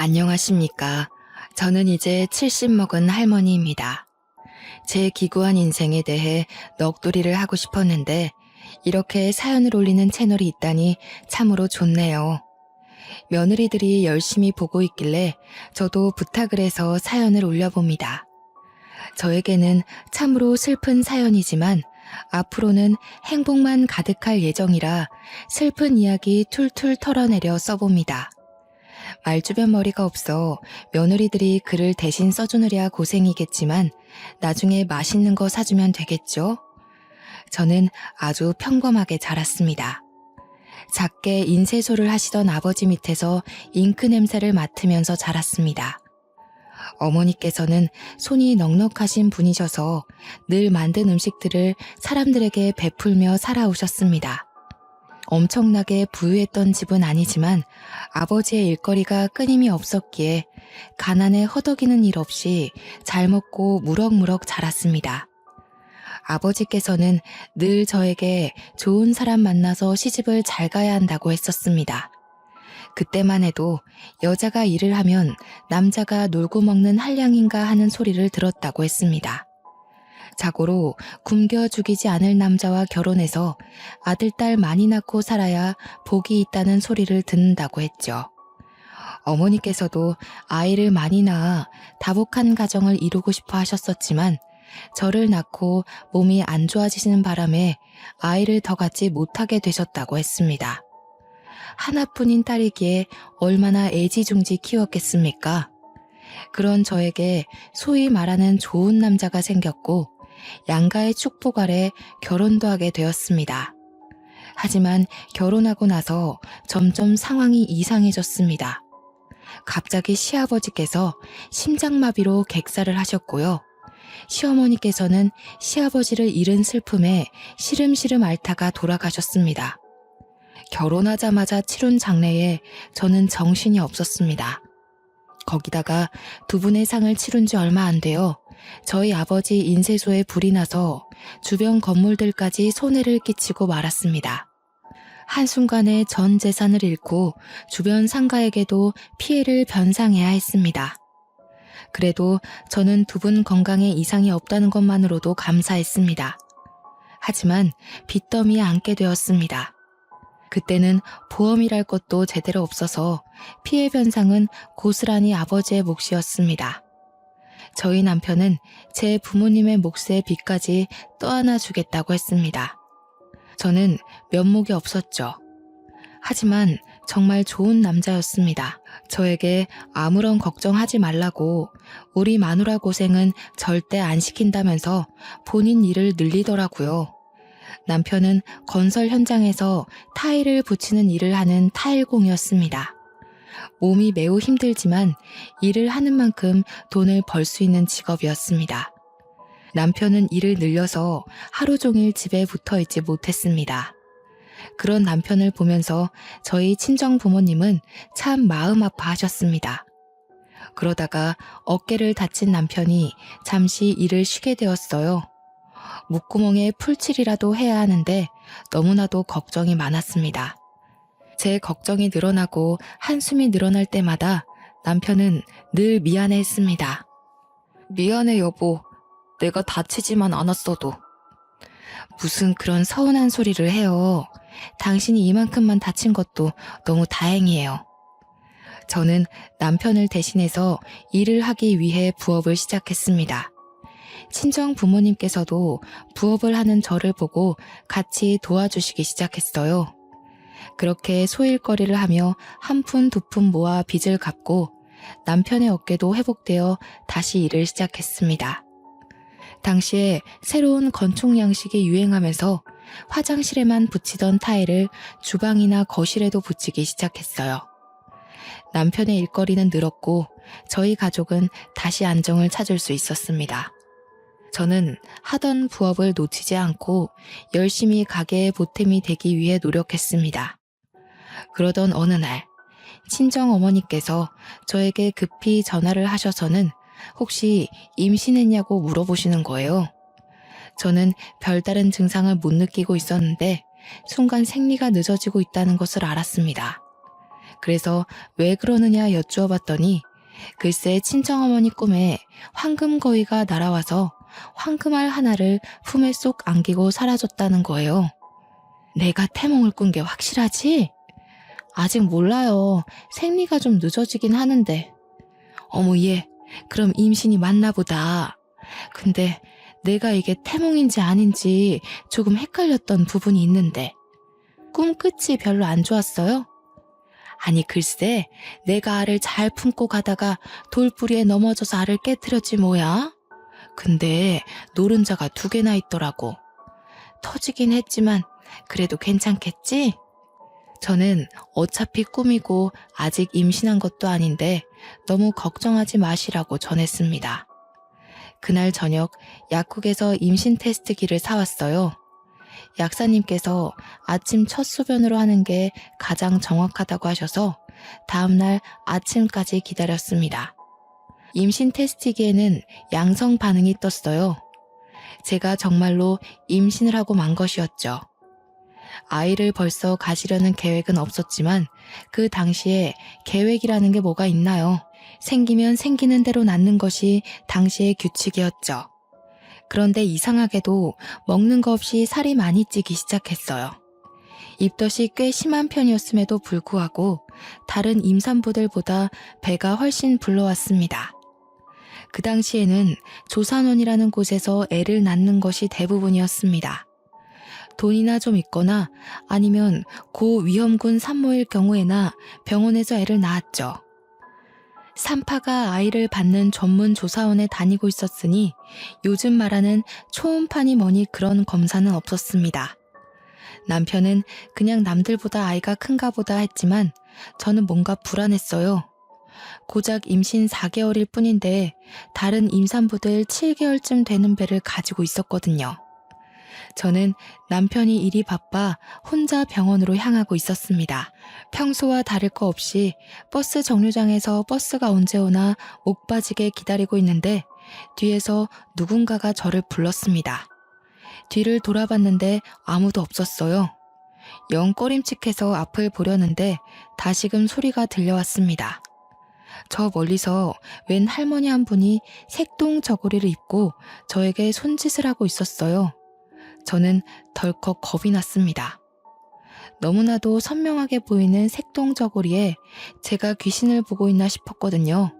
안녕하십니까. 저는 이제 70 먹은 할머니입니다. 제 기구한 인생에 대해 넋두리를 하고 싶었는데 이렇게 사연을 올리는 채널이 있다니 참으로 좋네요. 며느리들이 열심히 보고 있길래 저도 부탁을 해서 사연을 올려봅니다. 저에게는 참으로 슬픈 사연이지만 앞으로는 행복만 가득할 예정이라 슬픈 이야기 툴툴 털어내려 써봅니다. 말주변 머리가 없어 며느리들이 글을 대신 써주느랴 고생이겠지만 나중에 맛있는 거 사주면 되겠죠? 저는 아주 평범하게 자랐습니다. 작게 인쇄소를 하시던 아버지 밑에서 잉크 냄새를 맡으면서 자랐습니다. 어머니께서는 손이 넉넉하신 분이셔서 늘 만든 음식들을 사람들에게 베풀며 살아오셨습니다. 엄청나게 부유했던 집은 아니지만 아버지의 일거리가 끊임이 없었기에 가난에 허덕이는 일 없이 잘 먹고 무럭무럭 자랐습니다. 아버지께서는 늘 저에게 좋은 사람 만나서 시집을 잘 가야 한다고 했었습니다. 그때만 해도 여자가 일을 하면 남자가 놀고 먹는 한량인가 하는 소리를 들었다고 했습니다. 자고로 굶겨 죽이지 않을 남자와 결혼해서 아들, 딸 많이 낳고 살아야 복이 있다는 소리를 듣는다고 했죠. 어머니께서도 아이를 많이 낳아 다복한 가정을 이루고 싶어 하셨었지만 저를 낳고 몸이 안 좋아지시는 바람에 아이를 더 갖지 못하게 되셨다고 했습니다. 하나뿐인 딸이기에 얼마나 애지중지 키웠겠습니까? 그런 저에게 소위 말하는 좋은 남자가 생겼고 양가의 축복 아래 결혼도 하게 되었습니다. 하지만 결혼하고 나서 점점 상황이 이상해졌습니다. 갑자기 시아버지께서 심장마비로 객사를 하셨고요. 시어머니께서는 시아버지를 잃은 슬픔에 시름시름 앓다가 돌아가셨습니다. 결혼하자마자 치룬 장례에 저는 정신이 없었습니다. 거기다가 두 분의 상을 치룬 지 얼마 안 되어 저희 아버지 인쇄소에 불이 나서 주변 건물들까지 손해를 끼치고 말았습니다. 한순간에 전 재산을 잃고 주변 상가에게도 피해를 변상해야 했습니다. 그래도 저는 두 분 건강에 이상이 없다는 것만으로도 감사했습니다. 하지만 빚더미에 앉게 되었습니다. 그때는 보험이랄 것도 제대로 없어서 피해 변상은 고스란히 아버지의 몫이었습니다. 저희 남편은 제 부모님의 몫의 빚까지 떠안아 주겠다고 했습니다. 저는 면목이 없었죠. 하지만 정말 좋은 남자였습니다. 저에게 아무런 걱정하지 말라고 우리 마누라 고생은 절대 안 시킨다면서 본인 일을 늘리더라고요. 남편은 건설 현장에서 타일을 붙이는 일을 하는 타일공이었습니다. 몸이 매우 힘들지만 일을 하는 만큼 돈을 벌 수 있는 직업이었습니다. 남편은 일을 늘려서 하루 종일 집에 붙어 있지 못했습니다. 그런 남편을 보면서 저희 친정 부모님은 참 마음 아파하셨습니다. 그러다가 어깨를 다친 남편이 잠시 일을 쉬게 되었어요. 목구멍에 풀칠이라도 해야 하는데 너무나도 걱정이 많았습니다. 제 걱정이 늘어나고 한숨이 늘어날 때마다 남편은 늘 미안해했습니다. 미안해 여보, 내가 다치지만 않았어도. 무슨 그런 서운한 소리를 해요. 당신이 이만큼만 다친 것도 너무 다행이에요. 저는 남편을 대신해서 일을 하기 위해 부업을 시작했습니다. 친정 부모님께서도 부업을 하는 저를 보고 같이 도와주시기 시작했어요. 그렇게 소일거리를 하며 한 푼 두 푼 모아 빚을 갚고 남편의 어깨도 회복되어 다시 일을 시작했습니다. 당시에 새로운 건축 양식이 유행하면서 화장실에만 붙이던 타일을 주방이나 거실에도 붙이기 시작했어요. 남편의 일거리는 늘었고 저희 가족은 다시 안정을 찾을 수 있었습니다. 저는 하던 부업을 놓치지 않고 열심히 가게의 보탬이 되기 위해 노력했습니다. 그러던 어느 날 친정 어머니께서 저에게 급히 전화를 하셔서는 혹시 임신했냐고 물어보시는 거예요. 저는 별다른 증상을 못 느끼고 있었는데 순간 생리가 늦어지고 있다는 것을 알았습니다. 그래서 왜 그러느냐 여쭈어 봤더니 글쎄 친정어머니 꿈에 황금거위가 날아와서 황금알 하나를 품에 쏙 안기고 사라졌다는 거예요. 내가 태몽을 꾼 게 확실하지? 아직 몰라요. 생리가 좀 늦어지긴 하는데. 어머 얘, 그럼 임신이 맞나 보다. 근데 내가 이게 태몽인지 아닌지 조금 헷갈렸던 부분이 있는데. 꿈 끝이 별로 안 좋았어요? 아니 글쎄, 내가 알을 잘 품고 가다가 돌부리에 넘어져서 알을 깨트렸지 뭐야? 근데 노른자가 2개나 있더라고. 터지긴 했지만 그래도 괜찮겠지? 저는 어차피 꿈이고 아직 임신한 것도 아닌데 너무 걱정하지 마시라고 전했습니다. 그날 저녁 약국에서 임신 테스트기를 사왔어요. 약사님께서 아침 첫 소변으로 하는 게 가장 정확하다고 하셔서 다음날 아침까지 기다렸습니다. 임신 테스트기에는 양성 반응이 떴어요. 제가 정말로 임신을 하고 만 것이었죠. 아이를 벌써 가지려는 계획은 없었지만 그 당시에 계획이라는 게 뭐가 있나요? 생기면 생기는 대로 낳는 것이 당시의 규칙이었죠. 그런데 이상하게도 먹는 거 없이 살이 많이 찌기 시작했어요. 입덧이 꽤 심한 편이었음에도 불구하고 다른 임산부들보다 배가 훨씬 불러왔습니다. 그 당시에는 조산원이라는 곳에서 애를 낳는 것이 대부분이었습니다. 돈이나 좀 있거나 아니면 고위험군 산모일 경우에나 병원에서 애를 낳았죠. 산파가 아이를 받는 전문 조사원에 다니고 있었으니 요즘 말하는 초음파니 뭐니 그런 검사는 없었습니다. 남편은 그냥 남들보다 아이가 큰가 보다 했지만 저는 뭔가 불안했어요. 고작 임신 4개월일 뿐인데 다른 임산부들 7개월쯤 되는 배를 가지고 있었거든요. 저는 남편이 일이 바빠 혼자 병원으로 향하고 있었습니다. 평소와 다를 거 없이 버스 정류장에서 버스가 언제 오나 목 빠지게 기다리고 있는데 뒤에서 누군가가 저를 불렀습니다. 뒤를 돌아봤는데 아무도 없었어요. 영 꺼림칙해서 앞을 보려는데 다시금 소리가 들려왔습니다. 저 멀리서 웬 할머니 한 분이 색동 저고리를 입고 저에게 손짓을 하고 있었어요. 저는 덜컥 겁이 났습니다. 너무나도 선명하게 보이는 색동 저고리에 제가 귀신을 보고 있나 싶었거든요.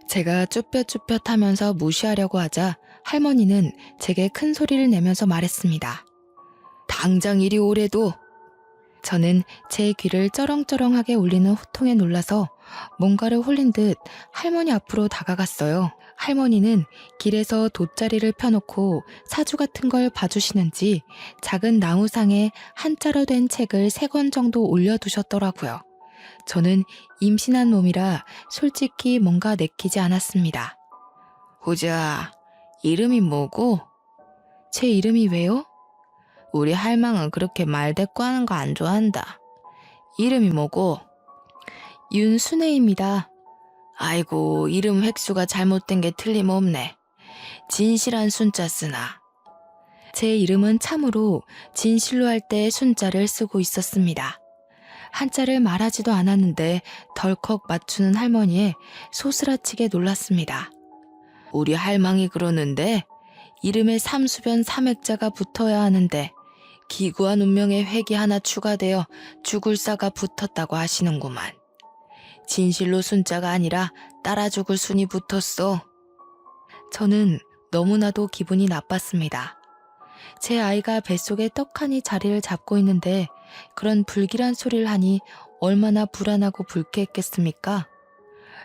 제가 쭈뼛쭈뼛 하면서 무시하려고 하자 할머니는 제게 큰 소리를 내면서 말했습니다. 당장 이리 오래도. 저는 제 귀를 쩌렁쩌렁하게 울리는 호통에 놀라서 뭔가를 홀린 듯 할머니 앞으로 다가갔어요. 할머니는 길에서 돗자리를 펴놓고 사주 같은 걸 봐주시는지 작은 나무상에 한자로 된 책을 3권 정도 올려두셨더라고요. 저는 임신한 몸이라 솔직히 뭔가 내키지 않았습니다. 보자, 이름이 뭐고? 제 이름이 왜요? 우리 할망은 그렇게 말대꾸하는 거 안 좋아한다. 이름이 뭐고? 윤순애입니다. 아이고, 이름 획수가 잘못된 게 틀림없네. 진실한 순자 쓰나. 제 이름은 참으로 진실로 할 때 순자를 쓰고 있었습니다. 한자를 말하지도 않았는데 덜컥 맞추는 할머니에 소스라치게 놀랐습니다. 우리 할망이 그러는데 이름에 삼수변 삼액자가 붙어야 하는데 기구한 운명의 획이 하나 추가되어 죽을 사가 붙었다고 하시는구만. 진실로 순자가 아니라 따라 죽을 순이 붙었어. 저는 너무나도 기분이 나빴습니다. 제 아이가 뱃속에 떡하니 자리를 잡고 있는데 그런 불길한 소리를 하니 얼마나 불안하고 불쾌했겠습니까?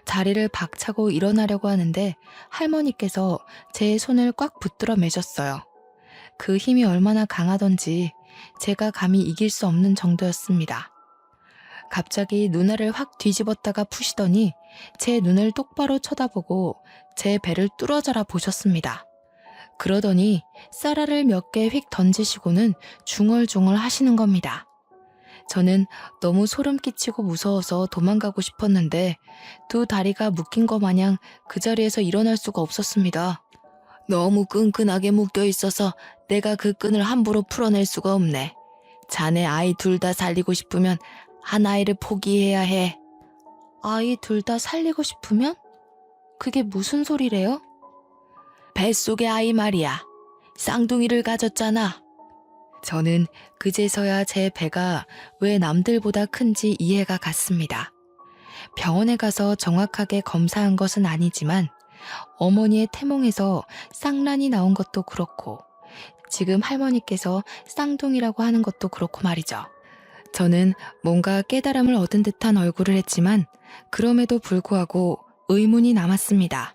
자리를 박차고 일어나려고 하는데 할머니께서 제 손을 꽉 붙들어 매셨어요. 그 힘이 얼마나 강하던지 제가 감히 이길 수 없는 정도였습니다. 갑자기 눈알을 확 뒤집었다가 푸시더니 제 눈을 똑바로 쳐다보고 제 배를 뚫어져라 보셨습니다. 그러더니 쌀알을 몇 개 휙 던지시고는 중얼중얼 하시는 겁니다. 저는 너무 소름 끼치고 무서워서 도망가고 싶었는데 2 다리가 묶인 것 마냥 그 자리에서 일어날 수가 없었습니다. 너무 끈끈하게 묶여 있어서 내가 그 끈을 함부로 풀어낼 수가 없네. 자네 아이 2 다 살리고 싶으면 한 아이를 포기해야 해. 아이 둘 다 살리고 싶으면? 그게 무슨 소리래요? 뱃속의 아이 말이야. 쌍둥이를 가졌잖아. 저는 그제서야 제 배가 왜 남들보다 큰지 이해가 갔습니다. 병원에 가서 정확하게 검사한 것은 아니지만 어머니의 태몽에서 쌍란이 나온 것도 그렇고 지금 할머니께서 쌍둥이라고 하는 것도 그렇고 말이죠. 저는 뭔가 깨달음을 얻은 듯한 얼굴을 했지만 그럼에도 불구하고 의문이 남았습니다.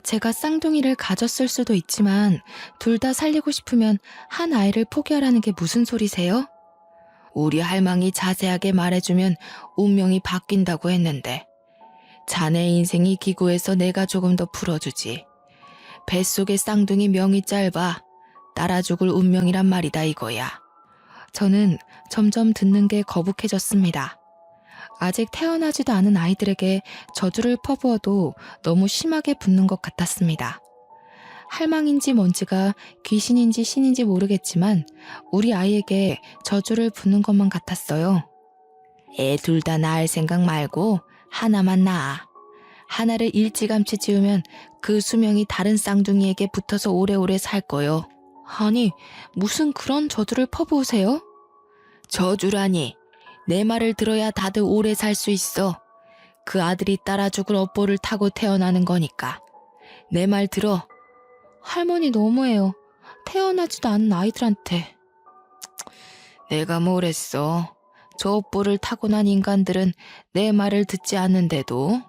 제가 쌍둥이를 가졌을 수도 있지만 둘 다 살리고 싶으면 한 아이를 포기하라는 게 무슨 소리세요? 우리 할망이 자세하게 말해주면 운명이 바뀐다고 했는데 자네 인생이 기구해서 내가 조금 더 풀어주지. 뱃속의 쌍둥이 명이 짧아 따라 죽을 운명이란 말이다 이거야. 저는 점점 듣는 게 거북해졌습니다. 아직 태어나지도 않은 아이들에게 저주를 퍼부어도 너무 심하게 붙는 것 같았습니다. 할망인지 뭔지가 귀신인지 신인지 모르겠지만 우리 아이에게 저주를 붓는 것만 같았어요. 애 둘 다 낳을 생각 말고 하나만 낳아. 하나를 일찌감치 지으면 그 수명이 다른 쌍둥이에게 붙어서 오래오래 살 거요. 아니, 무슨 그런 저주를 퍼부으세요? 저주라니. 내 말을 들어야 다들 오래 살 수 있어. 그 아들이 따라 죽을 업보를 타고 태어나는 거니까. 내 말 들어. 할머니 너무해요. 태어나지도 않은 아이들한테. 내가 뭘 했어. 저 업보를 타고난 인간들은 내 말을 듣지 않는데도.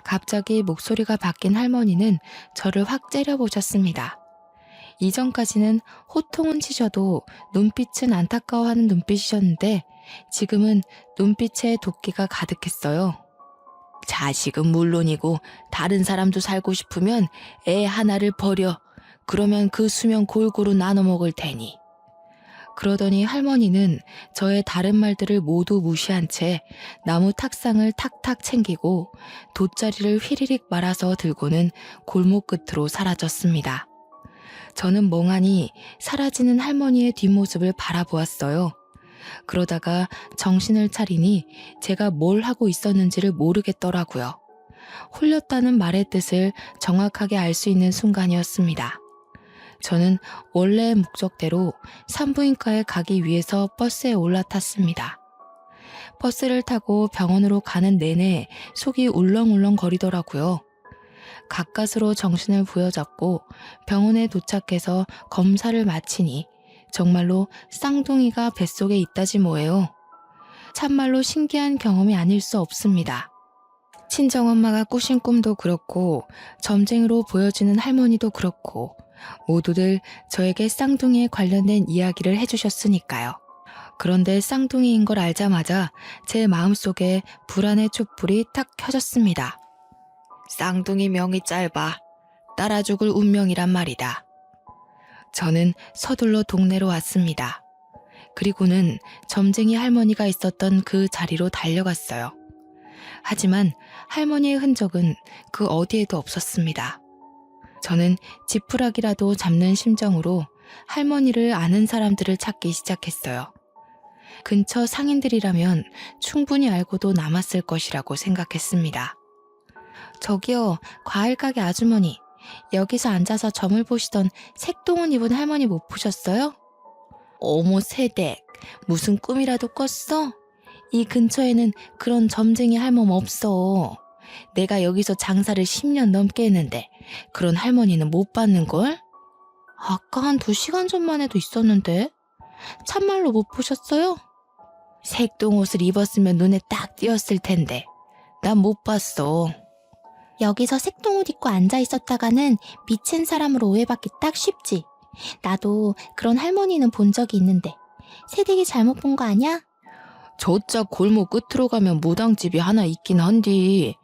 갑자기 목소리가 바뀐 할머니는 저를 확 째려보셨습니다. 이전까지는 호통은 치셔도 눈빛은 안타까워하는 눈빛이셨는데 지금은 눈빛에 도끼가 가득했어요. 자식은 물론이고 다른 사람도 살고 싶으면 애 하나를 버려. 그러면 그 수명 골고루 나눠 먹을 테니. 그러더니 할머니는 저의 다른 말들을 모두 무시한 채 나무 탁상을 탁탁 챙기고 돗자리를 휘리릭 말아서 들고는 골목 끝으로 사라졌습니다. 저는 멍하니 사라지는 할머니의 뒷모습을 바라보았어요. 그러다가 정신을 차리니 제가 뭘 하고 있었는지를 모르겠더라고요. 홀렸다는 말의 뜻을 정확하게 알 수 있는 순간이었습니다. 저는 원래의 목적대로 산부인과에 가기 위해서 버스에 올라탔습니다. 버스를 타고 병원으로 가는 내내 속이 울렁울렁 거리더라고요. 가까스로 정신을 부여잡고 병원에 도착해서 검사를 마치니 정말로 쌍둥이가 뱃속에 있다지 뭐예요. 참말로 신기한 경험이 아닐 수 없습니다. 친정엄마가 꾸신 꿈도 그렇고 점쟁이로 보여지는 할머니도 그렇고 모두들 저에게 쌍둥이에 관련된 이야기를 해주셨으니까요. 그런데 쌍둥이인 걸 알자마자 제 마음속에 불안의 촛불이 탁 켜졌습니다. 쌍둥이 명이 짧아 따라 죽을 운명이란 말이다. 저는 서둘러 동네로 왔습니다. 그리고는 점쟁이 할머니가 있었던 그 자리로 달려갔어요. 하지만 할머니의 흔적은 그 어디에도 없었습니다. 저는 지푸라기라도 잡는 심정으로 할머니를 아는 사람들을 찾기 시작했어요. 근처 상인들이라면 충분히 알고도 남았을 것이라고 생각했습니다. 저기요, 과일 가게 아주머니. 여기서 앉아서 점을 보시던 색동옷 입은 할머니 못 보셨어요? 어머 세댁, 무슨 꿈이라도 꿨어? 이 근처에는 그런 점쟁이 할멈 없어. 내가 여기서 장사를 10년 넘게 했는데 그런 할머니는 못 봤는걸? 아까 한 2시간 전만 해도 있었는데 참말로 못 보셨어요? 색동옷을 입었으면 눈에 딱 띄었을 텐데 난 못 봤어. 여기서 색동옷 입고 앉아 있었다가는 미친 사람으로 오해받기 딱 쉽지. 나도 그런 할머니는 본 적이 있는데 새댁이 잘못 본 거 아니야? 저짝 골목 끝으로 가면 무당집이 하나 있긴 한디.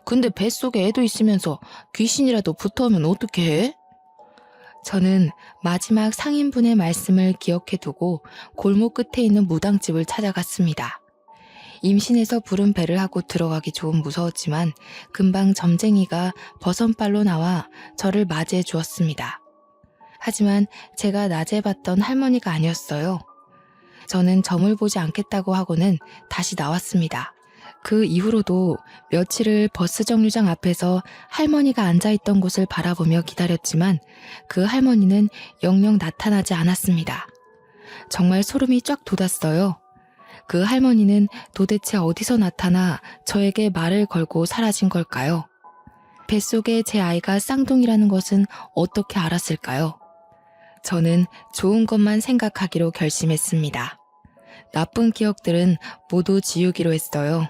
근데 뱃속에 애도 있으면서 귀신이라도 붙어오면 어떡해? 저는 마지막 상인분의 말씀을 기억해두고 골목 끝에 있는 무당집을 찾아갔습니다. 임신해서 부른 배를 하고 들어가기 좀 무서웠지만 금방 점쟁이가 버선발로 나와 저를 맞이해 주었습니다. 하지만 제가 낮에 봤던 할머니가 아니었어요. 저는 점을 보지 않겠다고 하고는 다시 나왔습니다. 그 이후로도 며칠을 버스 정류장 앞에서 할머니가 앉아있던 곳을 바라보며 기다렸지만 그 할머니는 영영 나타나지 않았습니다. 정말 소름이 쫙 돋았어요. 그 할머니는 도대체 어디서 나타나 저에게 말을 걸고 사라진 걸까요? 뱃속에 제 아이가 쌍둥이라는 것은 어떻게 알았을까요? 저는 좋은 것만 생각하기로 결심했습니다. 나쁜 기억들은 모두 지우기로 했어요.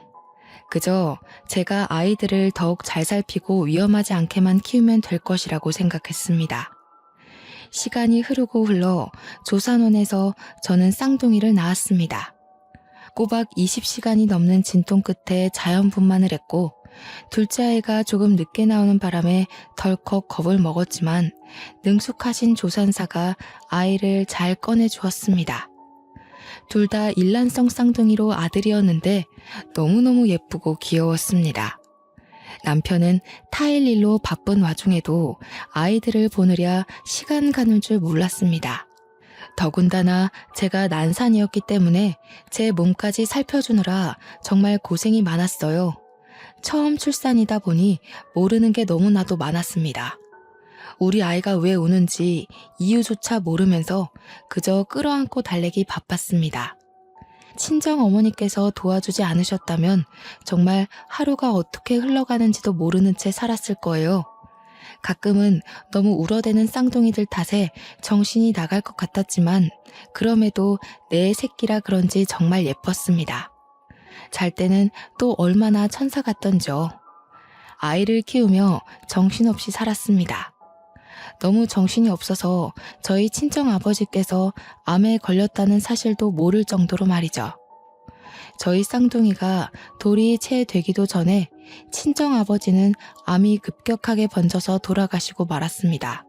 그저 제가 아이들을 더욱 잘 살피고 위험하지 않게만 키우면 될 것이라고 생각했습니다. 시간이 흐르고 흘러 조산원에서 저는 쌍둥이를 낳았습니다. 꼬박 20시간이 넘는 진통 끝에 자연분만을 했고 둘째 아이가 조금 늦게 나오는 바람에 덜컥 겁을 먹었지만 능숙하신 조산사가 아이를 잘 꺼내주었습니다. 둘 다 일란성 쌍둥이로 아들이었는데 너무너무 예쁘고 귀여웠습니다. 남편은 타일 일로 바쁜 와중에도 아이들을 보느랴 시간 가는 줄 몰랐습니다. 더군다나 제가 난산이었기 때문에 제 몸까지 살펴주느라 정말 고생이 많았어요. 처음 출산이다 보니 모르는 게 너무나도 많았습니다. 우리 아이가 왜 우는지 이유조차 모르면서 그저 끌어안고 달래기 바빴습니다. 친정 어머니께서 도와주지 않으셨다면 정말 하루가 어떻게 흘러가는지도 모르는 채 살았을 거예요. 가끔은 너무 울어대는 쌍둥이들 탓에 정신이 나갈 것 같았지만 그럼에도 내 새끼라 그런지 정말 예뻤습니다. 잘 때는 또 얼마나 천사 같던지요. 아이를 키우며 정신없이 살았습니다. 너무 정신이 없어서 저희 친정아버지께서 암에 걸렸다는 사실도 모를 정도로 말이죠. 저희 쌍둥이가 돌이 채 되기도 전에 친정아버지는 암이 급격하게 번져서 돌아가시고 말았습니다.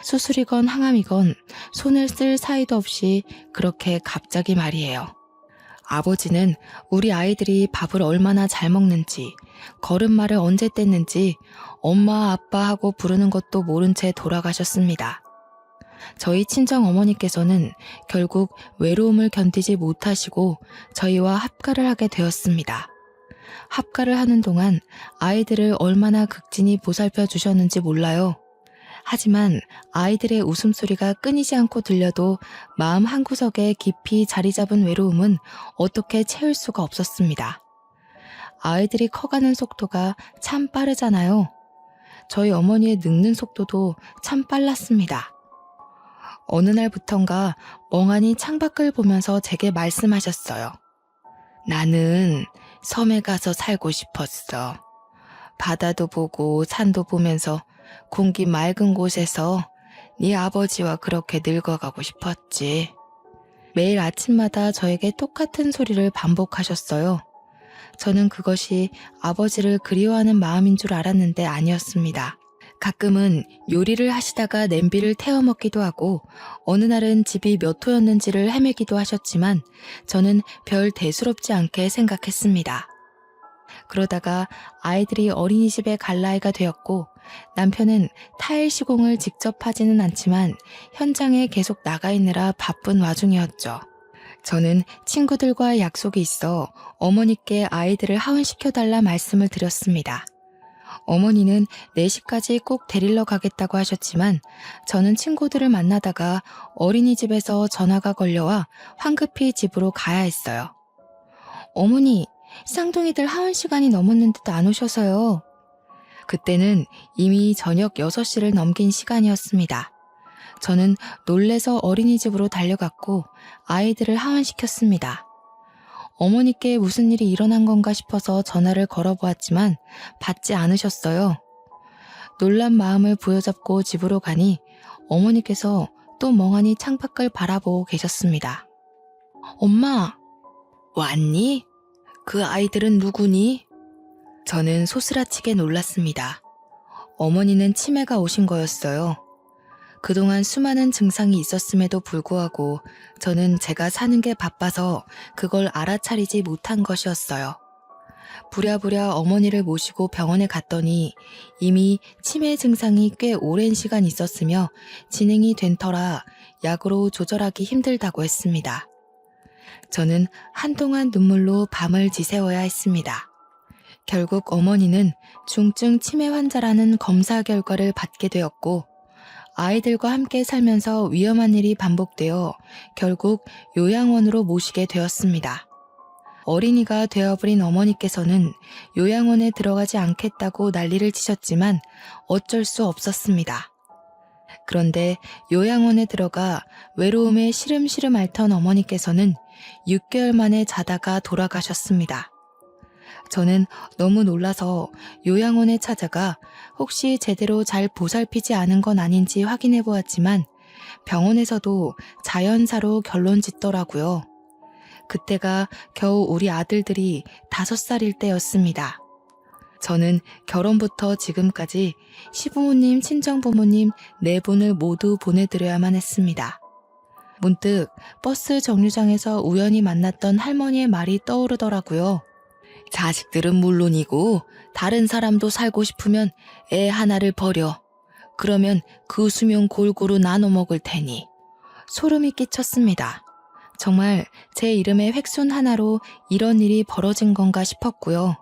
수술이건 항암이건 손을 쓸 사이도 없이 그렇게 갑자기 말이에요. 아버지는 우리 아이들이 밥을 얼마나 잘 먹는지, 걸음마를 언제 뗐는지 엄마 아빠 하고 부르는 것도 모른 채 돌아가셨습니다. 저희 친정 어머니께서는 결국 외로움을 견디지 못하시고 저희와 합가를 하게 되었습니다. 합가를 하는 동안 아이들을 얼마나 극진히 보살펴 주셨는지 몰라요. 하지만 아이들의 웃음소리가 끊이지 않고 들려도 마음 한구석에 깊이 자리 잡은 외로움은 어떻게 채울 수가 없었습니다. 아이들이 커가는 속도가 참 빠르잖아요. 저희 어머니의 늙는 속도도 참 빨랐습니다. 어느 날부턴가 멍하니 창밖을 보면서 제게 말씀하셨어요. 나는 섬에 가서 살고 싶었어. 바다도 보고 산도 보면서 공기 맑은 곳에서 네 아버지와 그렇게 늙어가고 싶었지. 매일 아침마다 저에게 똑같은 소리를 반복하셨어요. 저는 그것이 아버지를 그리워하는 마음인 줄 알았는데 아니었습니다. 가끔은 요리를 하시다가 냄비를 태워 먹기도 하고 어느 날은 집이 몇 호였는지를 헤매기도 하셨지만 저는 별 대수롭지 않게 생각했습니다. 그러다가 아이들이 어린이집에 갈 나이가 되었고 남편은 타일 시공을 직접 하지는 않지만 현장에 계속 나가 있느라 바쁜 와중이었죠. 저는 친구들과 약속이 있어 어머니께 아이들을 하원시켜달라 말씀을 드렸습니다. 어머니는 4시까지 꼭 데리러 가겠다고 하셨지만 저는 친구들을 만나다가 어린이집에서 전화가 걸려와 황급히 집으로 가야 했어요. 어머니, 쌍둥이들 하원 시간이 넘었는데도 안 오셔서요. 그때는 이미 저녁 6시를 넘긴 시간이었습니다. 저는 놀래서 어린이집으로 달려갔고 아이들을 하원시켰습니다. 어머니께 무슨 일이 일어난 건가 싶어서 전화를 걸어보았지만 받지 않으셨어요. 놀란 마음을 부여잡고 집으로 가니 어머니께서 또 멍하니 창밖을 바라보고 계셨습니다. 엄마, 왔니? 그 아이들은 누구니? 저는 소스라치게 놀랐습니다. 어머니는 치매가 오신 거였어요. 그동안 수많은 증상이 있었음에도 불구하고 저는 제가 사는 게 바빠서 그걸 알아차리지 못한 것이었어요. 부랴부랴 어머니를 모시고 병원에 갔더니 이미 치매 증상이 꽤 오랜 시간 있었으며 진행이 된 터라 약으로 조절하기 힘들다고 했습니다. 저는 한동안 눈물로 밤을 지새워야 했습니다. 결국 어머니는 중증 치매 환자라는 검사 결과를 받게 되었고 아이들과 함께 살면서 위험한 일이 반복되어 결국 요양원으로 모시게 되었습니다. 어린이가 되어버린 어머니께서는 요양원에 들어가지 않겠다고 난리를 치셨지만 어쩔 수 없었습니다. 그런데 요양원에 들어가 외로움에 시름시름 앓던 어머니께서는 6개월 만에 자다가 돌아가셨습니다. 저는 너무 놀라서 요양원에 찾아가 혹시 제대로 잘 보살피지 않은 건 아닌지 확인해 보았지만 병원에서도 자연사로 결론 짓더라고요. 그때가 겨우 우리 아들들이 5살일 때였습니다. 저는 결혼부터 지금까지 시부모님, 친정부모님 4분을 모두 보내드려야만 했습니다. 문득 버스 정류장에서 우연히 만났던 할머니의 말이 떠오르더라고요. 자식들은 물론이고 다른 사람도 살고 싶으면 애 하나를 버려. 그러면 그 수명 골고루 나눠 먹을 테니. 소름이 끼쳤습니다. 정말 제 이름의 획순 하나로 이런 일이 벌어진 건가 싶었고요.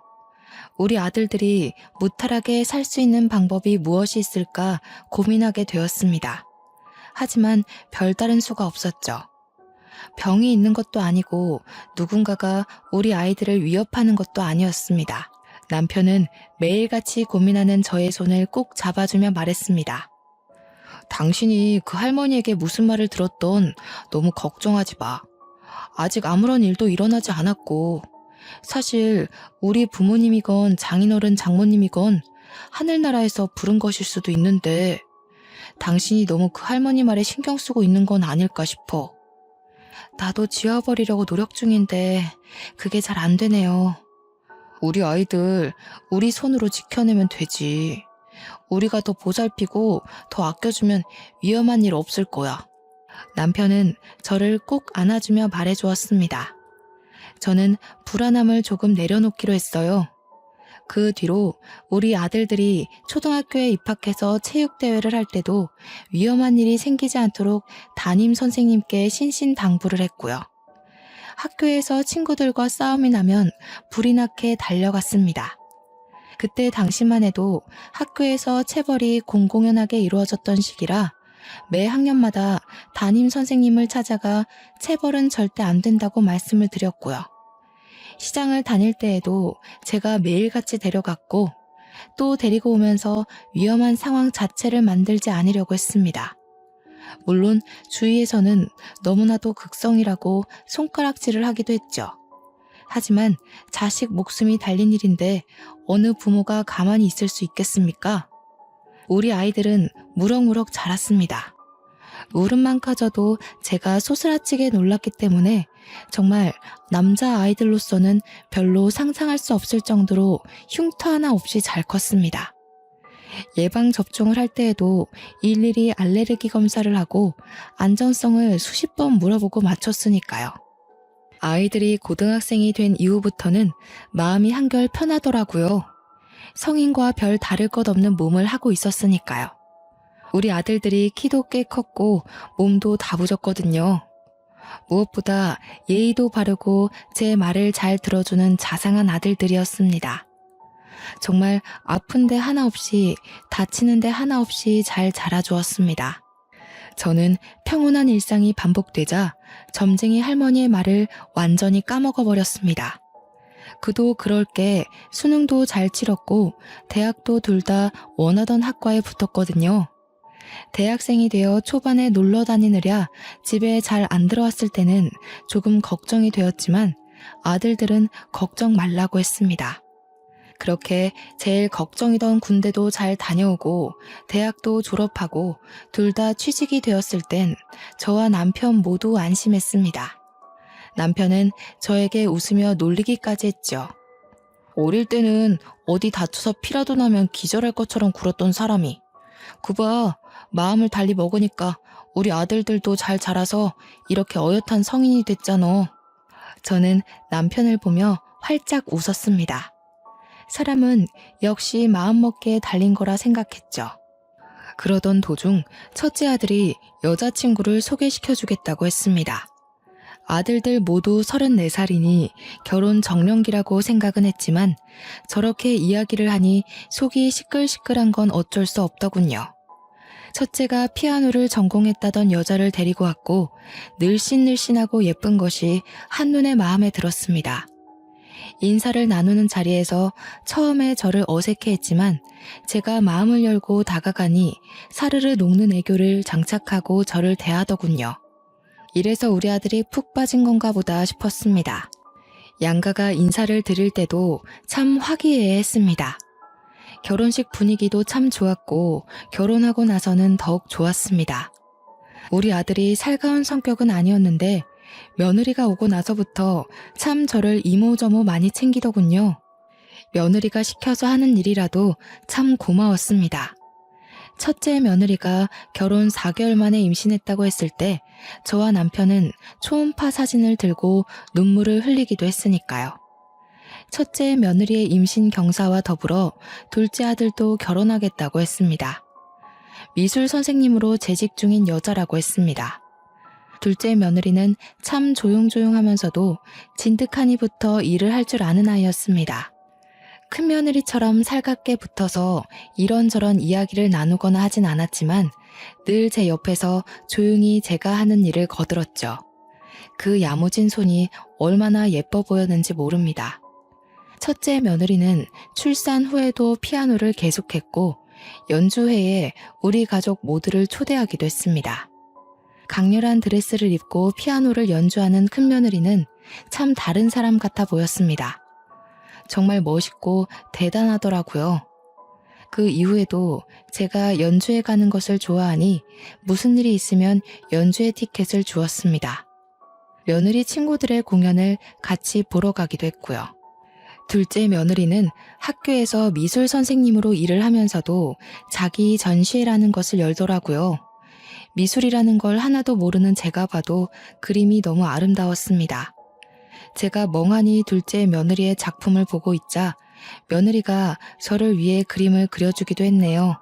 우리 아들들이 무탈하게 살 수 있는 방법이 무엇이 있을까 고민하게 되었습니다. 하지만 별다른 수가 없었죠. 병이 있는 것도 아니고 누군가가 우리 아이들을 위협하는 것도 아니었습니다. 남편은 매일같이 고민하는 저의 손을 꼭 잡아주며 말했습니다. 당신이 그 할머니에게 무슨 말을 들었던 너무 걱정하지 마. 아직 아무런 일도 일어나지 않았고 사실 우리 부모님이건 장인어른 장모님이건 하늘나라에서 부른 것일 수도 있는데 당신이 너무 그 할머니 말에 신경 쓰고 있는 건 아닐까 싶어. 나도 지워버리려고 노력 중인데 그게 잘 안 되네요. 우리 아이들 우리 손으로 지켜내면 되지. 우리가 더 보살피고 더 아껴주면 위험한 일 없을 거야. 남편은 저를 꼭 안아주며 말해주었습니다. 저는 불안함을 조금 내려놓기로 했어요. 그 뒤로 우리 아들들이 초등학교에 입학해서 체육대회를 할 때도 위험한 일이 생기지 않도록 담임 선생님께 신신당부를 했고요. 학교에서 친구들과 싸움이 나면 불이 나게 달려갔습니다. 그때 당시만 해도 학교에서 체벌이 공공연하게 이루어졌던 시기라 매 학년마다 담임 선생님을 찾아가 체벌은 절대 안 된다고 말씀을 드렸고요. 시장을 다닐 때에도 제가 매일같이 데려갔고 또 데리고 오면서 위험한 상황 자체를 만들지 않으려고 했습니다. 물론 주위에서는 너무나도 극성이라고 손가락질을 하기도 했죠. 하지만 자식 목숨이 달린 일인데 어느 부모가 가만히 있을 수 있겠습니까? 우리 아이들은 무럭무럭 자랐습니다. 울음만 커져도 제가 소스라치게 놀랐기 때문에 정말 남자 아이들로서는 별로 상상할 수 없을 정도로 흉터 하나 없이 잘 컸습니다. 예방접종을 할 때에도 일일이 알레르기 검사를 하고 안전성을 수십 번 물어보고 맞췄으니까요. 아이들이 고등학생이 된 이후부터는 마음이 한결 편하더라고요. 성인과 별 다를 것 없는 몸을 하고 있었으니까요. 우리 아들들이 키도 꽤 컸고 몸도 다부졌거든요. 무엇보다 예의도 바르고 제 말을 잘 들어주는 자상한 아들들이었습니다. 정말 아픈데 하나 없이 다치는데 하나 없이 잘 자라주었습니다. 저는 평온한 일상이 반복되자 점쟁이 할머니의 말을 완전히 까먹어버렸습니다. 그도 그럴 게 수능도 잘 치렀고 대학도 둘 다 원하던 학과에 붙었거든요. 대학생이 되어 초반에 놀러 다니느랴 집에 잘 안 들어왔을 때는 조금 걱정이 되었지만 아들들은 걱정 말라고 했습니다. 그렇게 제일 걱정이던 군대도 잘 다녀오고 대학도 졸업하고 둘 다 취직이 되었을 땐 저와 남편 모두 안심했습니다. 남편은 저에게 웃으며 놀리기까지 했죠. 어릴 때는 어디 다쳐서 피라도 나면 기절할 것처럼 굴었던 사람이 그봐 마음을 달리 먹으니까 우리 아들들도 잘 자라서 이렇게 어엿한 성인이 됐잖아. 저는 남편을 보며 활짝 웃었습니다. 사람은 역시 마음먹기에 달린 거라 생각했죠. 그러던 도중 첫째 아들이 여자친구를 소개시켜주겠다고 했습니다. 아들들 모두 34살이니 결혼 정년기라고 생각은 했지만 저렇게 이야기를 하니 속이 시끌시끌한 건 어쩔 수 없더군요. 첫째가 피아노를 전공했다던 여자를 데리고 왔고 늘씬늘씬하고 예쁜 것이 한눈에 마음에 들었습니다. 인사를 나누는 자리에서 처음에 저를 어색해했지만 제가 마음을 열고 다가가니 사르르 녹는 애교를 장착하고 저를 대하더군요. 이래서 우리 아들이 푹 빠진 건가 보다 싶었습니다. 양가가 인사를 드릴 때도 참 화기애애했습니다. 결혼식 분위기도 참 좋았고 결혼하고 나서는 더욱 좋았습니다. 우리 아들이 살가운 성격은 아니었는데 며느리가 오고 나서부터 참 저를 이모저모 많이 챙기더군요. 며느리가 시켜서 하는 일이라도 참 고마웠습니다. 첫째 며느리가 결혼 4개월 만에 임신했다고 했을 때 저와 남편은 초음파 사진을 들고 눈물을 흘리기도 했으니까요. 첫째 며느리의 임신 경사와 더불어 둘째 아들도 결혼하겠다고 했습니다. 미술 선생님으로 재직 중인 여자라고 했습니다. 둘째 며느리는 참 조용조용하면서도 진득하니부터 일을 할 줄 아는 아이였습니다. 큰 며느리처럼 살갑게 붙어서 이런저런 이야기를 나누거나 하진 않았지만 늘 제 옆에서 조용히 제가 하는 일을 거들었죠. 그 야무진 손이 얼마나 예뻐 보였는지 모릅니다. 첫째 며느리는 출산 후에도 피아노를 계속했고 연주회에 우리 가족 모두를 초대하기도 했습니다. 강렬한 드레스를 입고 피아노를 연주하는 큰 며느리는 참 다른 사람 같아 보였습니다. 정말 멋있고 대단하더라고요. 그 이후에도 제가 연주회 가는 것을 좋아하니 무슨 일이 있으면 연주회 티켓을 주었습니다. 며느리 친구들의 공연을 같이 보러 가기도 했고요. 둘째 며느리는 학교에서 미술 선생님으로 일을 하면서도 자기 전시회라는 것을 열더라고요. 미술이라는 걸 하나도 모르는 제가 봐도 그림이 너무 아름다웠습니다. 제가 멍하니 둘째 며느리의 작품을 보고 있자 며느리가 저를 위해 그림을 그려주기도 했네요.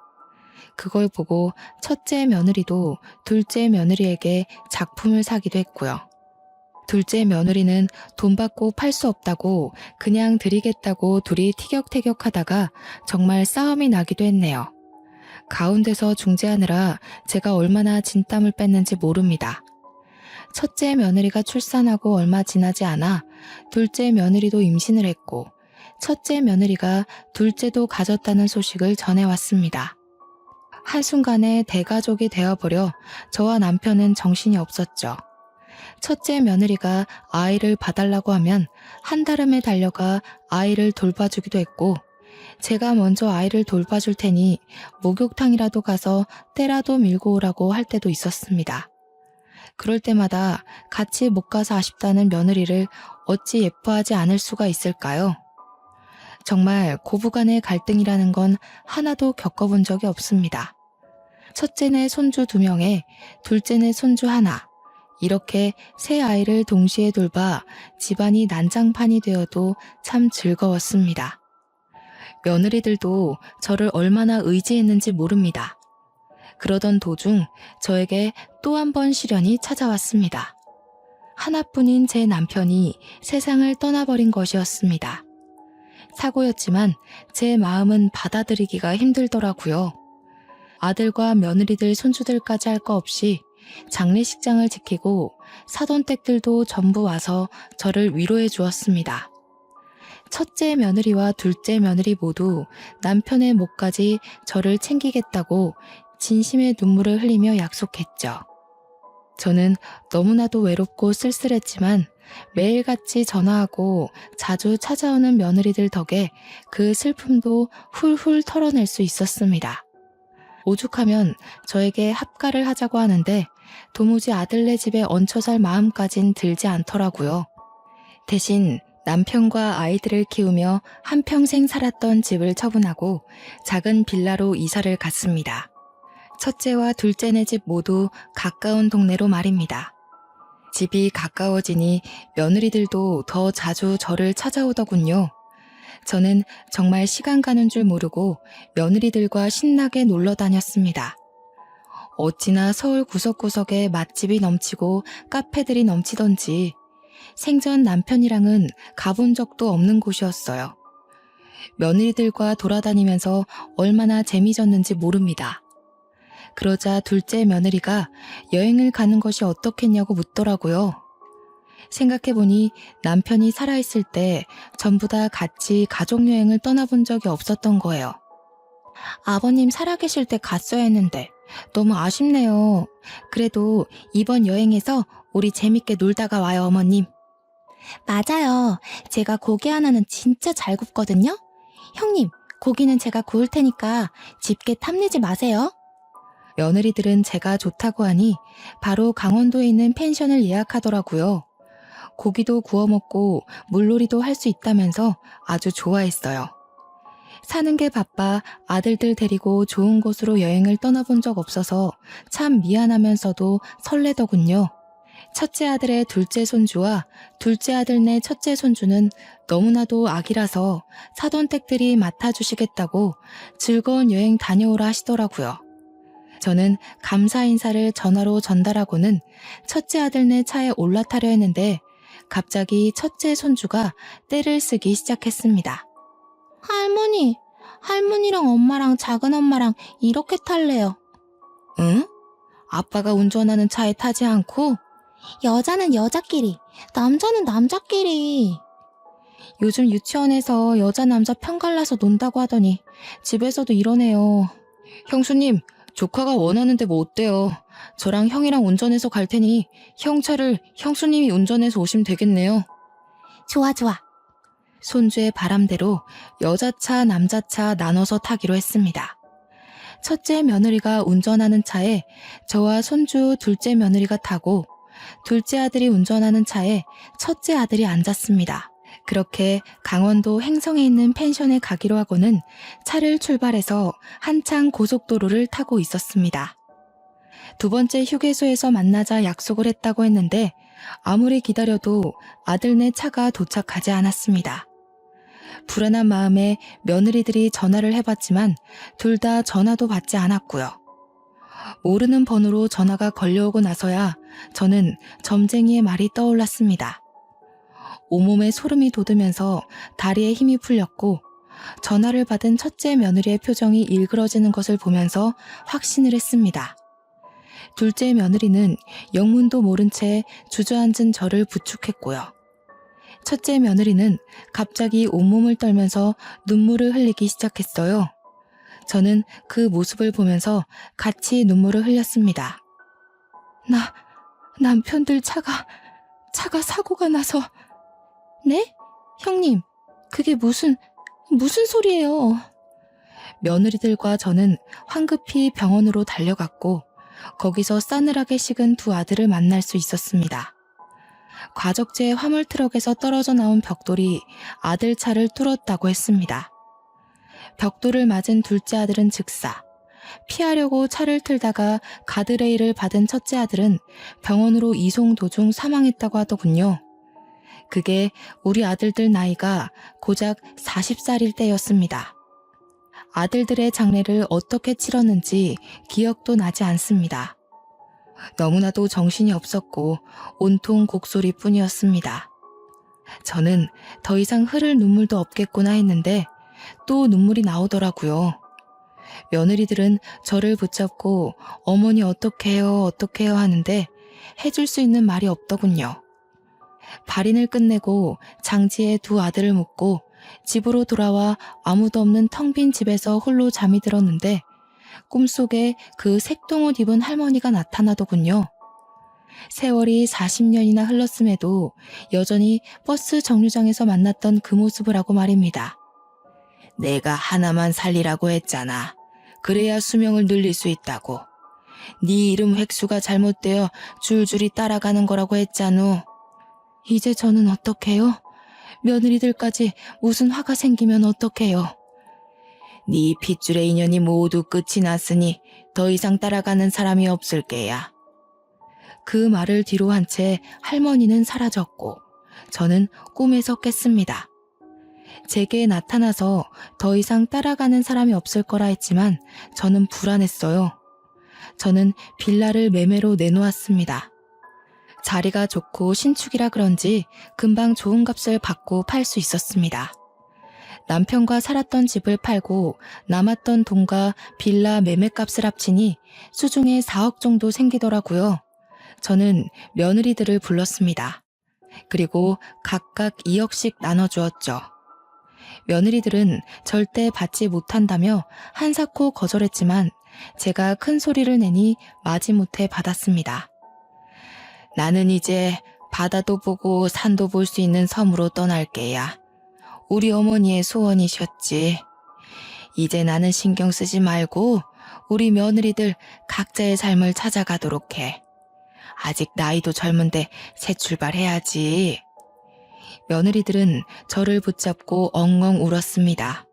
그걸 보고 첫째 며느리도 둘째 며느리에게 작품을 사기도 했고요. 둘째 며느리는 돈 받고 팔 수 없다고 그냥 드리겠다고 둘이 티격태격하다가 정말 싸움이 나기도 했네요. 가운데서 중재하느라 제가 얼마나 진땀을 뺐는지 모릅니다. 첫째 며느리가 출산하고 얼마 지나지 않아 둘째 며느리도 임신을 했고 첫째 며느리가 둘째도 가졌다는 소식을 전해왔습니다. 한순간에 대가족이 되어버려 저와 남편은 정신이 없었죠. 첫째 며느리가 아이를 봐달라고 하면 한달음에 달려가 아이를 돌봐주기도 했고 제가 먼저 아이를 돌봐줄 테니 목욕탕이라도 가서 때라도 밀고 오라고 할 때도 있었습니다. 그럴 때마다 같이 못 가서 아쉽다는 며느리를 어찌 예뻐하지 않을 수가 있을까요? 정말 고부간의 갈등이라는 건 하나도 겪어본 적이 없습니다. 첫째네 손주 2명에 둘째네 손주 하나, 이렇게 세 아이를 동시에 돌봐 집안이 난장판이 되어도 참 즐거웠습니다. 며느리들도 저를 얼마나 의지했는지 모릅니다. 그러던 도중 저에게 또 한 번 시련이 찾아왔습니다. 하나뿐인 제 남편이 세상을 떠나버린 것이었습니다. 사고였지만 제 마음은 받아들이기가 힘들더라고요. 아들과 며느리들 손주들까지 할 거 없이 장례식장을 지키고 사돈댁들도 전부 와서 저를 위로해 주었습니다. 첫째 며느리와 둘째 며느리 모두 남편의 몫까지 저를 챙기겠다고 진심의 눈물을 흘리며 약속했죠. 저는 너무나도 외롭고 쓸쓸했지만 매일같이 전화하고 자주 찾아오는 며느리들 덕에 그 슬픔도 훌훌 털어낼 수 있었습니다. 오죽하면 저에게 합가를 하자고 하는데 도무지 아들네 집에 얹혀 살 마음까진 들지 않더라고요. 대신 남편과 아이들을 키우며 한평생 살았던 집을 처분하고 작은 빌라로 이사를 갔습니다. 첫째와 둘째네 집 모두 가까운 동네로 말입니다. 집이 가까워지니 며느리들도 더 자주 저를 찾아오더군요. 저는 정말 시간 가는 줄 모르고 며느리들과 신나게 놀러 다녔습니다. 어찌나 서울 구석구석에 맛집이 넘치고 카페들이 넘치던지 생전 남편이랑은 가본 적도 없는 곳이었어요. 며느리들과 돌아다니면서 얼마나 재미졌는지 모릅니다. 그러자 둘째 며느리가 여행을 가는 것이 어떻겠냐고 묻더라고요. 생각해보니 남편이 살아있을 때 전부 다 같이 가족여행을 떠나본 적이 없었던 거예요. 아버님 살아계실 때 갔어야 했는데 너무 아쉽네요. 그래도 이번 여행에서 우리 재밌게 놀다가 와요, 어머님. 맞아요. 제가 고기 하나는 진짜 잘 굽거든요. 형님, 고기는 제가 구울 테니까 집게 탐내지 마세요. 며느리들은 제가 좋다고 하니 바로 강원도에 있는 펜션을 예약하더라고요. 고기도 구워 먹고 물놀이도 할 수 있다면서 아주 좋아했어요. 사는 게 바빠 아들들 데리고 좋은 곳으로 여행을 떠나본 적 없어서 참 미안하면서도 설레더군요. 첫째 아들의 둘째 손주와 둘째 아들네 첫째 손주는 너무나도 아기라서 사돈댁들이 맡아주시겠다고 즐거운 여행 다녀오라 하시더라고요. 저는 감사 인사를 전화로 전달하고는 첫째 아들네 차에 올라타려 했는데 갑자기 첫째 손주가 떼를 쓰기 시작했습니다. 할머니랑 엄마랑 작은 엄마랑 이렇게 탈래요. 응? 아빠가 운전하는 차에 타지 않고? 여자는 여자끼리, 남자는 남자끼리. 요즘 유치원에서 여자 남자 편갈라서 논다고 하더니 집에서도 이러네요. 형수님, 조카가 원하는데 뭐 어때요? 저랑 형이랑 운전해서 갈 테니 형 차를 형수님이 운전해서 오시면 되겠네요. 좋아. 손주의 바람대로 여자차, 남자차 나눠서 타기로 했습니다. 첫째 며느리가 운전하는 차에 저와 손주 둘째 며느리가 타고 둘째 아들이 운전하는 차에 첫째 아들이 앉았습니다. 그렇게 강원도 횡성에 있는 펜션에 가기로 하고는 차를 출발해서 한창 고속도로를 타고 있었습니다. 두 번째 휴게소에서 만나자 약속을 했다고 했는데 아무리 기다려도 아들네 차가 도착하지 않았습니다. 불안한 마음에 며느리들이 전화를 해봤지만 둘 다 전화도 받지 않았고요. 모르는 번호로 전화가 걸려오고 나서야 저는 점쟁이의 말이 떠올랐습니다. 온몸에 소름이 돋으면서 다리에 힘이 풀렸고 전화를 받은 첫째 며느리의 표정이 일그러지는 것을 보면서 확신을 했습니다. 둘째 며느리는 영문도 모른 채 주저앉은 저를 부축했고요. 첫째 며느리는 갑자기 온몸을 떨면서 눈물을 흘리기 시작했어요. 저는 그 모습을 보면서 같이 눈물을 흘렸습니다. 남편들 차가 사고가 나서. 네? 형님, 그게 무슨 소리예요? 며느리들과 저는 황급히 병원으로 달려갔고 거기서 싸늘하게 식은 두 아들을 만날 수 있었습니다. 과적제 화물 트럭에서 떨어져 나온 벽돌이 아들 차를 뚫었다고 했습니다. 벽돌을 맞은 둘째 아들은 즉사, 피하려고 차를 틀다가 가드레일을 받은 첫째 아들은 병원으로 이송 도중 사망했다고 하더군요. 그게 우리 아들들 나이가 고작 40살일 때였습니다. 아들들의 장례를 어떻게 치렀는지 기억도 나지 않습니다. 너무나도 정신이 없었고 온통 곡소리뿐이었습니다. 저는 더 이상 흐를 눈물도 없겠구나 했는데 또 눈물이 나오더라고요. 며느리들은 저를 붙잡고 어머니 어떡해요 하는데 해줄 수 있는 말이 없더군요. 발인을 끝내고 장지에 두 아들을 묻고 집으로 돌아와 아무도 없는 텅 빈 집에서 홀로 잠이 들었는데 꿈속에 그 색동옷 입은 할머니가 나타나더군요. 세월이 40년이나 흘렀음에도 여전히 버스 정류장에서 만났던 그 모습을 하고 말입니다. 내가 하나만 살리라고 했잖아. 그래야 수명을 늘릴 수 있다고. 네 이름 획수가 잘못되어 줄줄이 따라가는 거라고 했잖아. 이제 저는 어떡해요? 며느리들까지 무슨 화가 생기면 어떡해요? 네 핏줄의 인연이 모두 끝이 났으니 더 이상 따라가는 사람이 없을 게야. 그 말을 뒤로 한 채 할머니는 사라졌고 저는 꿈에서 깼습니다. 제게 나타나서 더 이상 따라가는 사람이 없을 거라 했지만 저는 불안했어요. 저는 빌라를 매매로 내놓았습니다. 자리가 좋고 신축이라 그런지 금방 좋은 값을 받고 팔 수 있었습니다. 남편과 살았던 집을 팔고 남았던 돈과 빌라 매매값을 합치니 수중에 4억 정도 생기더라고요. 저는 며느리들을 불렀습니다. 그리고 각각 2억씩 나눠주었죠. 며느리들은 절대 받지 못한다며 한사코 거절했지만 제가 큰 소리를 내니 마지못해 받았습니다. 나는 이제 바다도 보고 산도 볼 수 있는 섬으로 떠날게야. 우리 어머니의 소원이셨지. 이제 나는 신경 쓰지 말고 우리 며느리들 각자의 삶을 찾아가도록 해. 아직 나이도 젊은데 새 출발해야지. 며느리들은 저를 붙잡고 엉엉 울었습니다.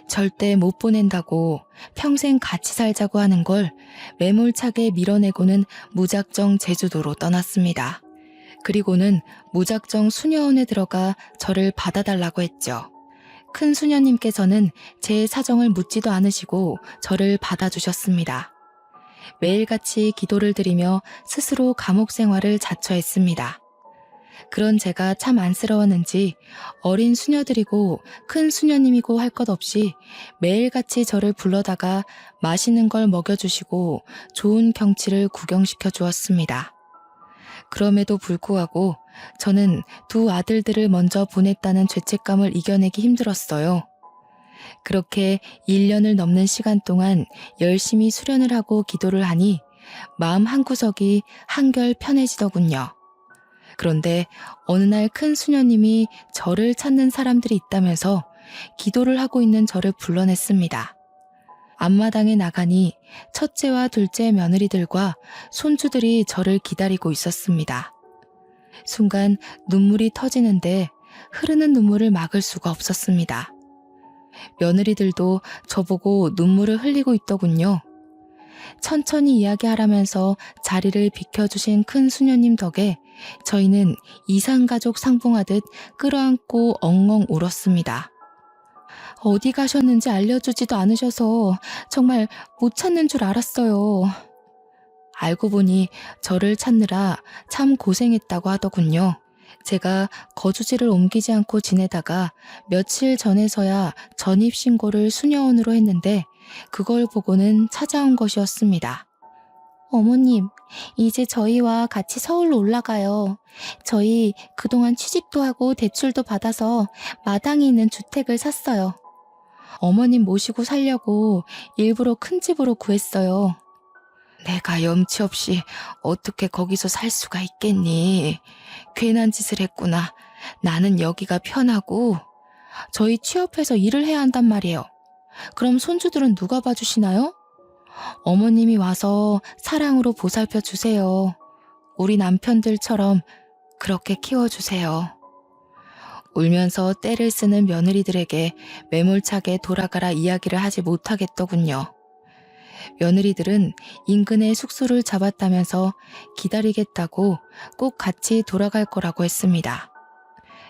절대 못 보낸다고 평생 같이 살자고 하는 걸 매몰차게 밀어내고는 무작정 제주도로 떠났습니다. 그리고는 무작정 수녀원에 들어가 저를 받아달라고 했죠. 큰 수녀님께서는 제 사정을 묻지도 않으시고 저를 받아주셨습니다. 매일같이 기도를 드리며 스스로 감옥 생활을 자처했습니다. 그런 제가 참 안쓰러웠는지 어린 수녀들이고 큰 수녀님이고 할 것 없이 매일같이 저를 불러다가 맛있는 걸 먹여주시고 좋은 경치를 구경시켜 주었습니다. 그럼에도 불구하고 저는 두 아들들을 먼저 보냈다는 죄책감을 이겨내기 힘들었어요. 그렇게 1년을 넘는 시간 동안 열심히 수련을 하고 기도를 하니 마음 한구석이 한결 편해지더군요. 그런데 어느 날 큰 수녀님이 저를 찾는 사람들이 있다면서 기도를 하고 있는 저를 불러냈습니다. 앞마당에 나가니 첫째와 둘째 며느리들과 손주들이 저를 기다리고 있었습니다. 순간 눈물이 터지는데 흐르는 눈물을 막을 수가 없었습니다. 며느리들도 저보고 눈물을 흘리고 있더군요. 천천히 이야기하라면서 자리를 비켜주신 큰 수녀님 덕에 저희는 이산가족 상봉하듯 끌어안고 엉엉 울었습니다. 어디 가셨는지 알려주지도 않으셔서 정말 못 찾는 줄 알았어요. 알고 보니 저를 찾느라 참 고생했다고 하더군요. 제가 거주지를 옮기지 않고 지내다가 며칠 전에서야 전입신고를 수녀원으로 했는데 그걸 보고는 찾아온 것이었습니다. 어머님, 이제 저희와 같이 서울로 올라가요. 저희 그동안 취직도 하고 대출도 받아서 마당에 있는 주택을 샀어요. 어머님 모시고 살려고 일부러 큰 집으로 구했어요. 내가 염치 없이 어떻게 거기서 살 수가 있겠니? 괜한 짓을 했구나. 나는 여기가 편하고 저희 취업해서 일을 해야 한단 말이에요. 그럼 손주들은 누가 봐주시나요? 어머님이 와서 사랑으로 보살펴 주세요. 우리 남편들처럼 그렇게 키워주세요. 울면서 떼를 쓰는 며느리들에게 매몰차게 돌아가라 이야기를 하지 못하겠더군요. 며느리들은 인근에 숙소를 잡았다면서 기다리겠다고 꼭 같이 돌아갈 거라고 했습니다.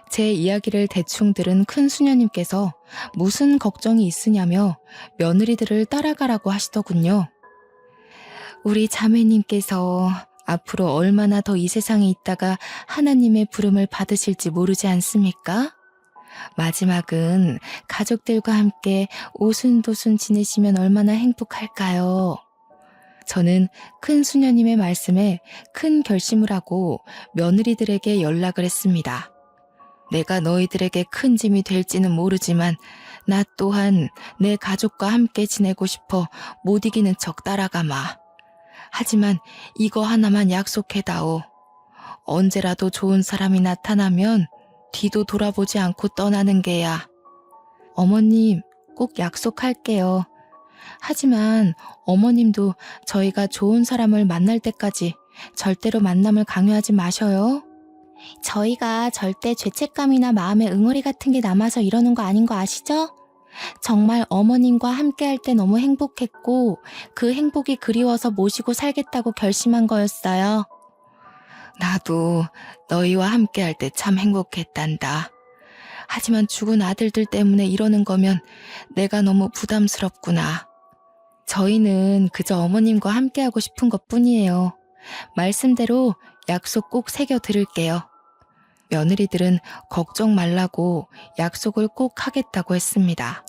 제 이야기를 대충 들은 큰 수녀님께서 무슨 걱정이 있으냐며 며느리들을 따라가라고 하시더군요. 우리 자매님께서 앞으로 얼마나 더 이 세상에 있다가 하나님의 부름을 받으실지 모르지 않습니까? 마지막은 가족들과 함께 오순도순 지내시면 얼마나 행복할까요? 저는 큰 수녀님의 말씀에 큰 결심을 하고 며느리들에게 연락을 했습니다. 내가 너희들에게 큰 짐이 될지는 모르지만 나 또한 내 가족과 함께 지내고 싶어 못 이기는 척 따라가마. 하지만 이거 하나만 약속해다오. 언제라도 좋은 사람이 나타나면 뒤도 돌아보지 않고 떠나는 게야. 어머님, 꼭 약속할게요. 하지만 어머님도 저희가 좋은 사람을 만날 때까지 절대로 만남을 강요하지 마셔요. 저희가 절대 죄책감이나 마음의 응어리 같은 게 남아서 이러는 거 아닌 거 아시죠? 정말 어머님과 함께 할 때 너무 행복했고 그 행복이 그리워서 모시고 살겠다고 결심한 거였어요. 나도 너희와 함께 할 때 참 행복했단다. 하지만 죽은 아들들 때문에 이러는 거면 내가 너무 부담스럽구나. 저희는 그저 어머님과 함께 하고 싶은 것 뿐이에요. 말씀대로 약속 꼭 새겨 들을게요. 며느리들은 걱정 말라고 약속을 꼭 하겠다고 했습니다.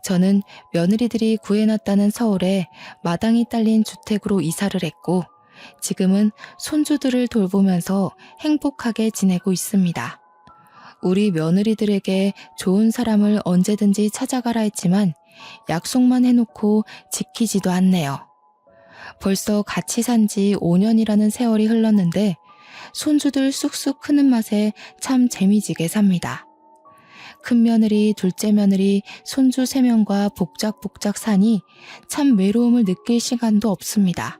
저는 며느리들이 구해놨다는 서울에 마당이 딸린 주택으로 이사를 했고 지금은 손주들을 돌보면서 행복하게 지내고 있습니다. 우리 며느리들에게 좋은 사람을 언제든지 찾아가라 했지만 약속만 해놓고 지키지도 않네요. 벌써 같이 산 지 5년이라는 세월이 흘렀는데 손주들 쑥쑥 크는 맛에 참 재미지게 삽니다. 큰 며느리, 둘째 며느리, 손주 3명과 복작복작 사니 참 외로움을 느낄 시간도 없습니다.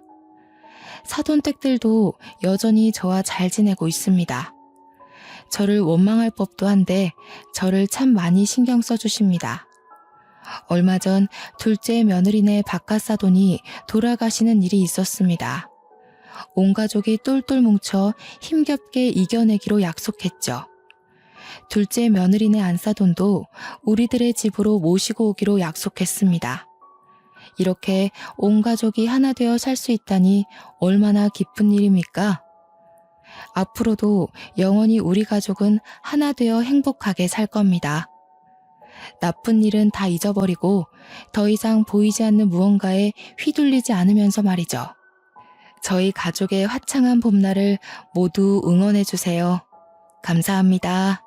사돈댁들도 여전히 저와 잘 지내고 있습니다. 저를 원망할 법도 한데 저를 참 많이 신경 써주십니다. 얼마 전 둘째 며느리네 바깥사돈이 돌아가시는 일이 있었습니다. 온 가족이 똘똘 뭉쳐 힘겹게 이겨내기로 약속했죠. 둘째 며느리네 안사돈도 우리들의 집으로 모시고 오기로 약속했습니다. 이렇게 온 가족이 하나 되어 살 수 있다니 얼마나 기쁜 일입니까? 앞으로도 영원히 우리 가족은 하나 되어 행복하게 살 겁니다. 나쁜 일은 다 잊어버리고 더 이상 보이지 않는 무언가에 휘둘리지 않으면서 말이죠. 저희 가족의 화창한 봄날을 모두 응원해주세요. 감사합니다.